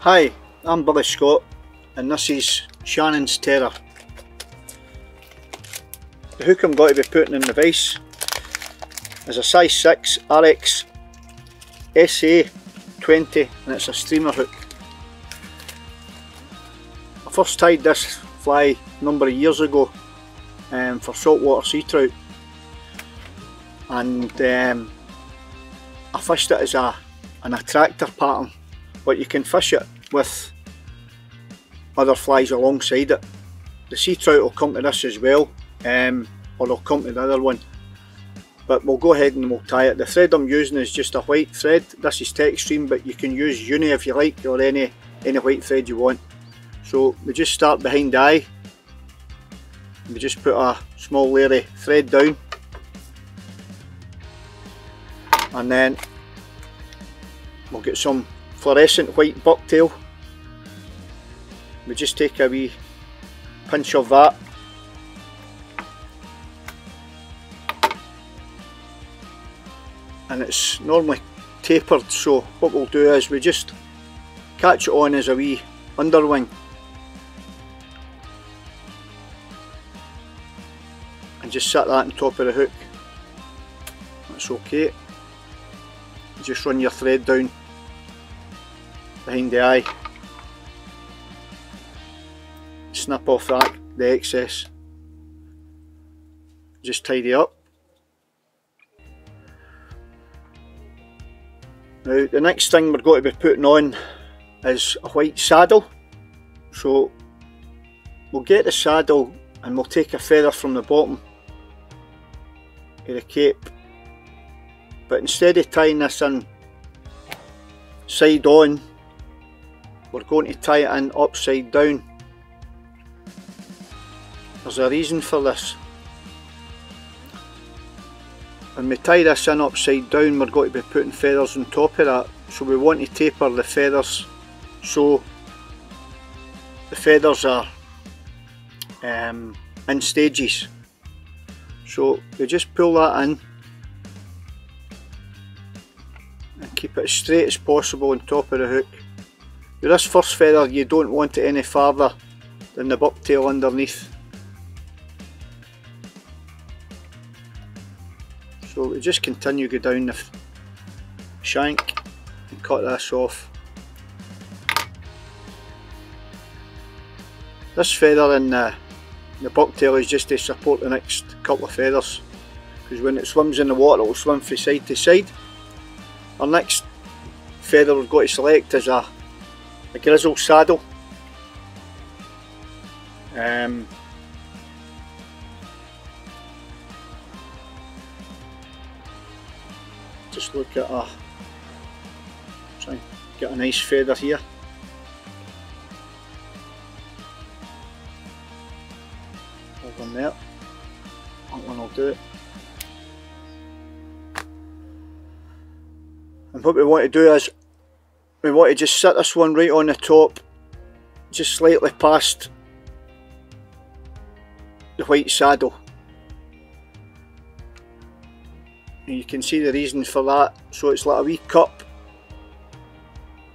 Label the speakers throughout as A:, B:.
A: Hi, I'm Billy Scott and this is Shannon's Terror. The hook I'm going to be putting in the vise is a size 6 Ahrex SA20 and it's a streamer hook. I first tied this fly a number of years ago for saltwater sea trout, and I fished it as an attractor pattern, but you can fish it with other flies alongside it. The sea trout will come to this as well, or they'll come to the other one, but we'll go ahead and we'll tie it. The thread I'm using is just a white thread. This is Textreme, but you can use uni if you like, or any white thread you want. So we just start behind the eye, we just put a small layer of thread down, and then we'll get some fluorescent white bucktail. We just take a wee pinch of that, and it's normally tapered, so what we'll do is we just catch it on as a wee underwing and just set that on top of the hook. That's okay. Just run your thread down behind the eye, snip off the excess, just tidy up. Now the next thing we're going to be putting on is a white saddle. So we'll get the saddle and we'll take a feather from the bottom of the cape, but instead of tying this in side on, we're going to tie it in upside down. There's a reason for this. When we tie this in upside down, we're going to be putting feathers on top of that, so we want to taper the feathers so the feathers are in stages. So we just pull that in and keep it as straight as possible on top of the hook. With this first feather, you don't want it any farther than the bucktail underneath. So we just continue go down the shank and cut this off. This feather in the bucktail is just to support the next couple of feathers, because when it swims in the water it will swim from side to side. Our next feather we're going to select is a grizzly saddle. Just look at try and get a nice feather here. Hold on there, that one will do it. And what we want to do is we want to just sit this one right on the top, just slightly past the white saddle. And you can see the reason for that. So it's like a wee cup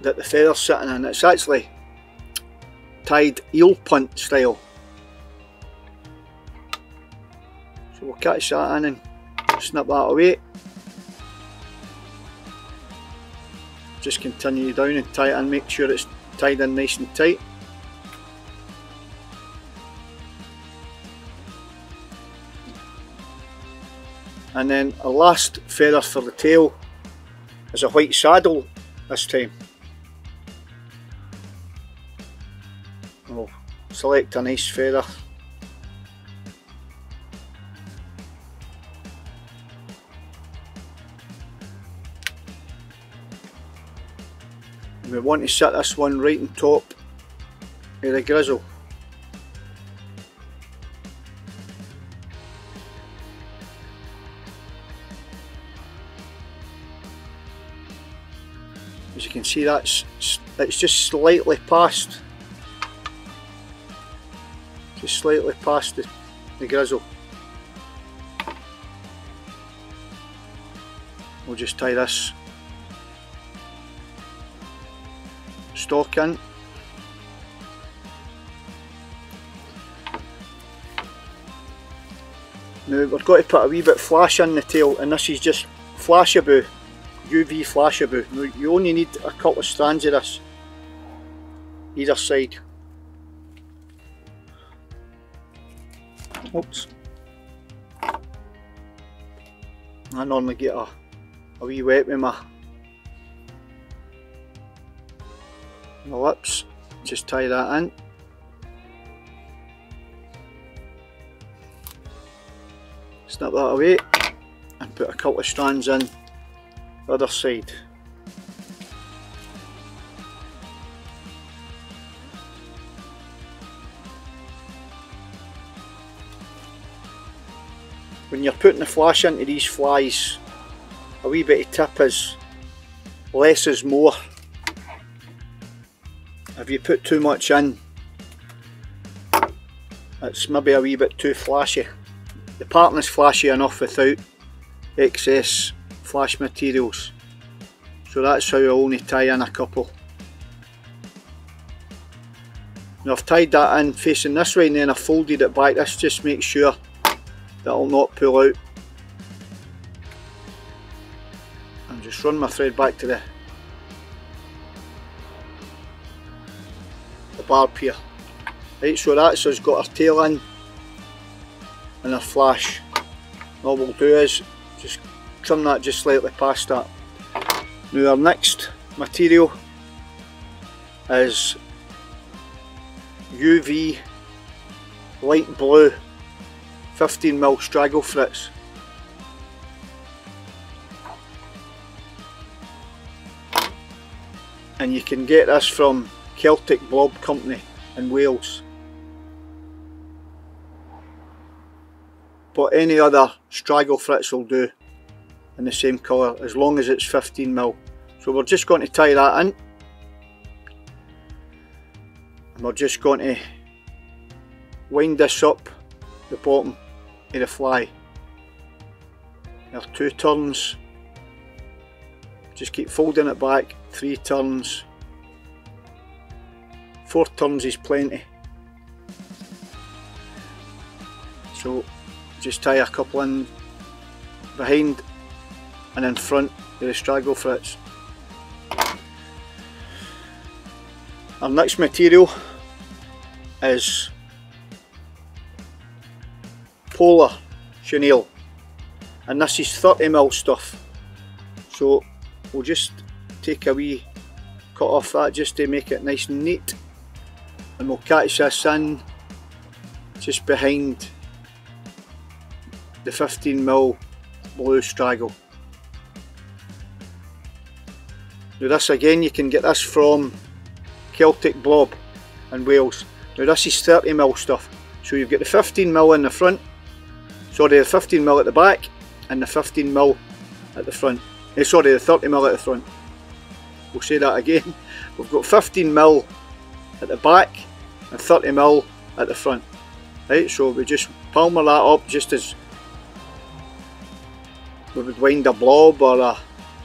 A: that the feather's sitting in. It's actually tied eel punt style. So we'll catch that in and snip that away. Just continue down and tie it in, make sure it's tied in nice and tight. And then our last feather for the tail is a white saddle this time. We'll select a nice feather. And we want to set this one right on top of the grizzle. As you can see, it's just slightly past, the grizzle. We'll just tie this stock in. Now we're going to put a wee bit of flash in the tail, and this is just Flashabou, UV Flashabou. Now you only need a couple of strands of this, either side. Oops. I normally get a wee wet with my lips, just tie that in. Snip that away and put a couple of strands in the other side. When you're putting the flash into these flies, a wee bit of tip is less is more. If you put too much in, it's maybe a wee bit too flashy. The pattern is flashy enough without excess flash materials, so that's how I only tie in a couple. Now I've tied that in facing this way and then I folded it back. This just makes sure that it'll not pull out. And just run my thread back to the barb here. Right, so that's us got our tail in and our flash. All we'll do is just trim that just slightly past that. Now our next material is UV light blue 15mm straggle frits. And you can get this from Celtic Blob Company in Wales. But any other straggle frits will do in the same colour as long as it's 15mm. So we're just going to tie that in. And we're just going to wind this up the bottom of the fly. There are 2 turns. Just keep folding it back, 3 turns. 4 turns is plenty. So just tie a couple in behind and in front of the straggle frits. Our next material is polar chenille, and this is 30mm stuff. So we'll just take a wee cut off that just to make it nice and neat, and we'll catch this in just behind the 15mm blue straggle. Now this again, you can get this from Celtic Blob in Wales. Now this is 30mm stuff, so you've got the 15mm in the front, sorry, the 15mm at the back and the 15mm at the front. Sorry, the 30mm at the front. We'll say that again. We've got 15mm at the back and 30mm at the front. Right, so we just palmer that up just as we would wind a blob or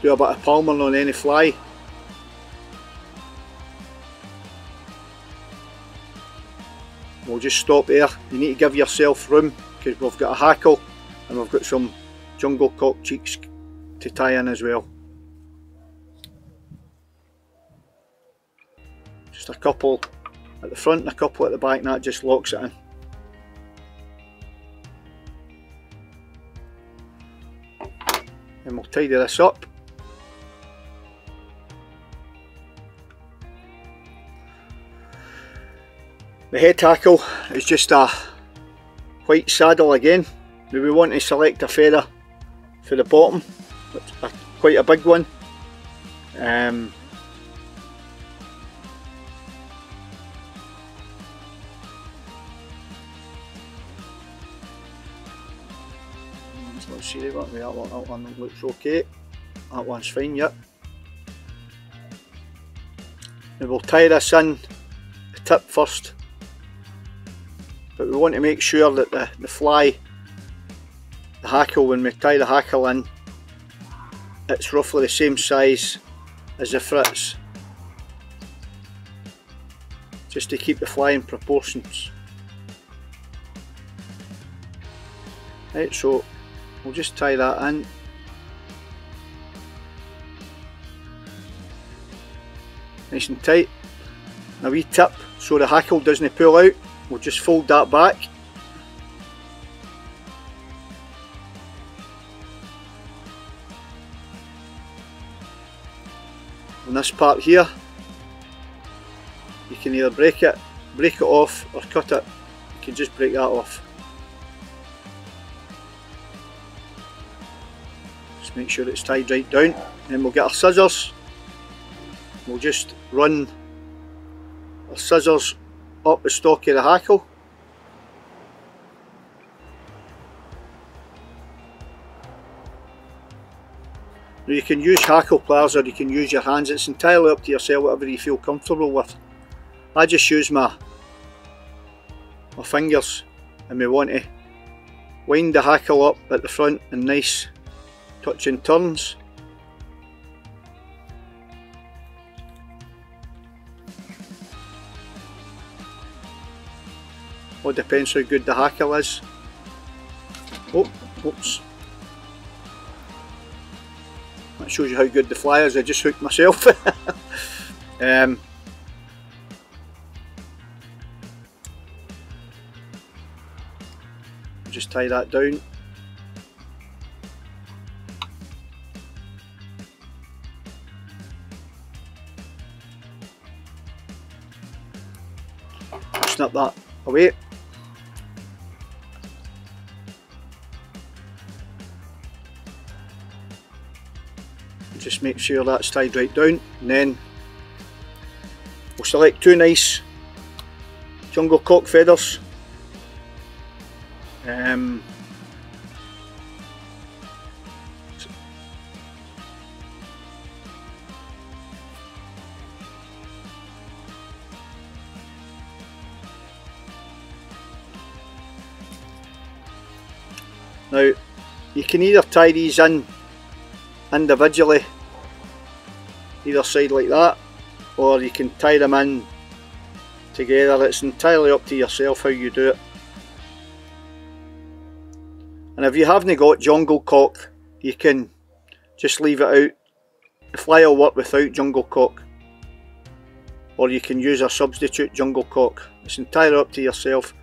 A: do a bit of palmering on any fly. We'll just stop there. You need to give yourself room because we've got a hackle and we've got some jungle cock cheeks to tie in as well. Just a couple at the front and a couple at the back, and that just locks it in. And we'll tidy this up. The head hackle is just a white saddle again. Now we want to select a feather for the bottom, quite a big one. Let's see that one looks okay. That one's fine, yep. Now we'll tie this in the tip first, but we want to make sure that the fly, the hackle, when we tie the hackle in, it's roughly the same size as the frits. just to keep the fly in proportions. Right, so we'll just tie that in. Nice and tight. A wee tip so the hackle doesn't pull out, we'll just fold that back. And this part here, you can either break it off or cut it. You can just break that off. Just make sure it's tied right down. Then we'll get our scissors. We'll just run our scissors up the stalk of the hackle. Now you can use hackle pliers or you can use your hands, it's entirely up to yourself, whatever you feel comfortable with. I just use my fingers, and we want to wind the hackle up at the front in nice touching turns. All depends how good the hackle is. Oh, whoops. That shows you how good the fly is. I just hooked myself. Just tie that down. Snip that away. Just make sure that's tied right down, and then we'll select two nice jungle cock feathers. Now you can either tie these in individually, either side like that, or you can tie them in together. It's entirely up to yourself how you do it. And if you haven't got jungle cock, you can just leave it out. The fly will work without jungle cock, or you can use a substitute jungle cock. It's entirely up to yourself.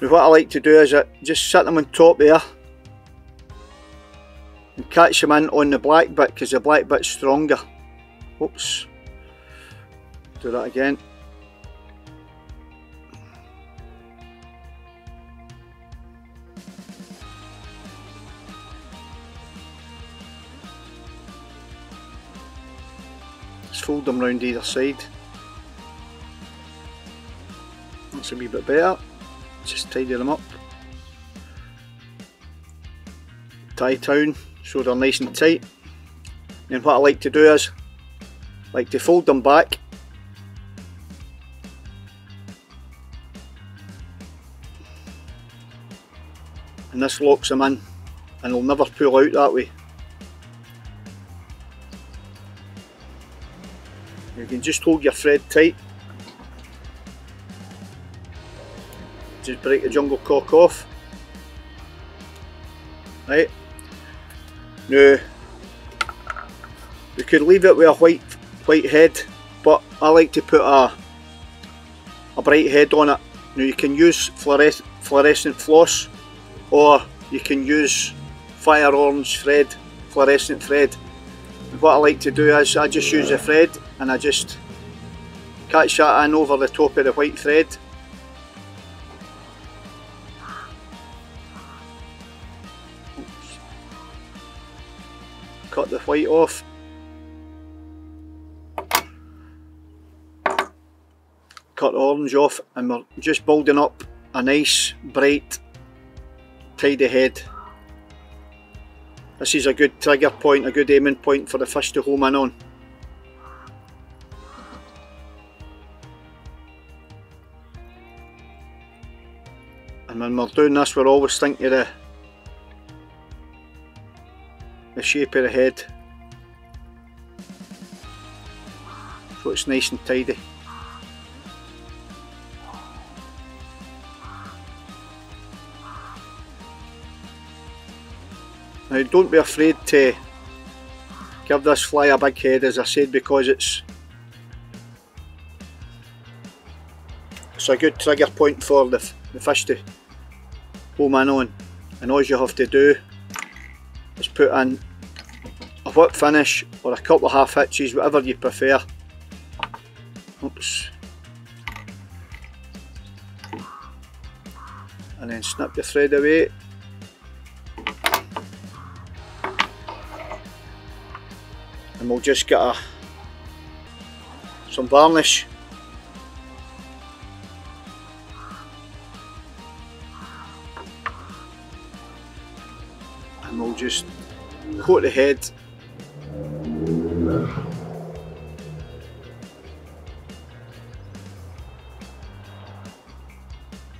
A: Now what I like to do is just set them on top there and catch them in on the black bit, because the black bit's stronger. Oops, do that again. Just fold them round either side. That's a wee bit better. Just tidy them up. Tie down so they're nice and tight. And what I like to do is, like to fold them back and this locks them in and they'll never pull out that way. You can just hold your thread tight, just break the jungle cock off. Right, now we could leave it with a white head, but I like to put a bright head on it. Now you can use fluorescent floss, or you can use fire orange thread, fluorescent thread. And what I like to do is I just use the thread and I just catch that in over the top of the white thread. Oops. Cut the white off. Cut the orange off, and we're just building up a nice bright tidy head. This is a good trigger point, a good aiming point for the fish to home in on. And when we're doing this, we're always thinking of the shape of the head, so it's nice and tidy. Now don't be afraid to give this fly a big head, as I said, because it's a good trigger point for the fish to home in on. And all you have to do is put in a whip finish or a couple of half hitches, whatever you prefer. Oops. And then snip your thread away. And we'll just get some varnish. And we'll just coat the head.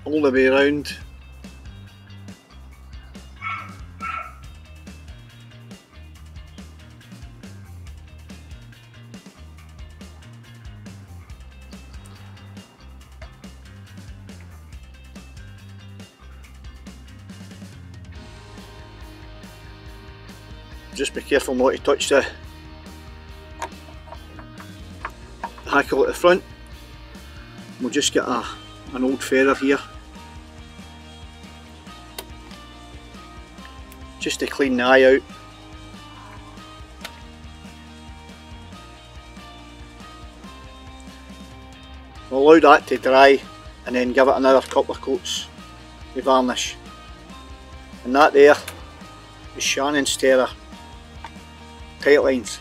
A: All the way around. Just be careful not to touch the hackle at the front. We'll just get an old feather here, just to clean the eye out. We'll allow that to dry and then give it another couple of coats of varnish. And that there is Shannon's Terror tight lines.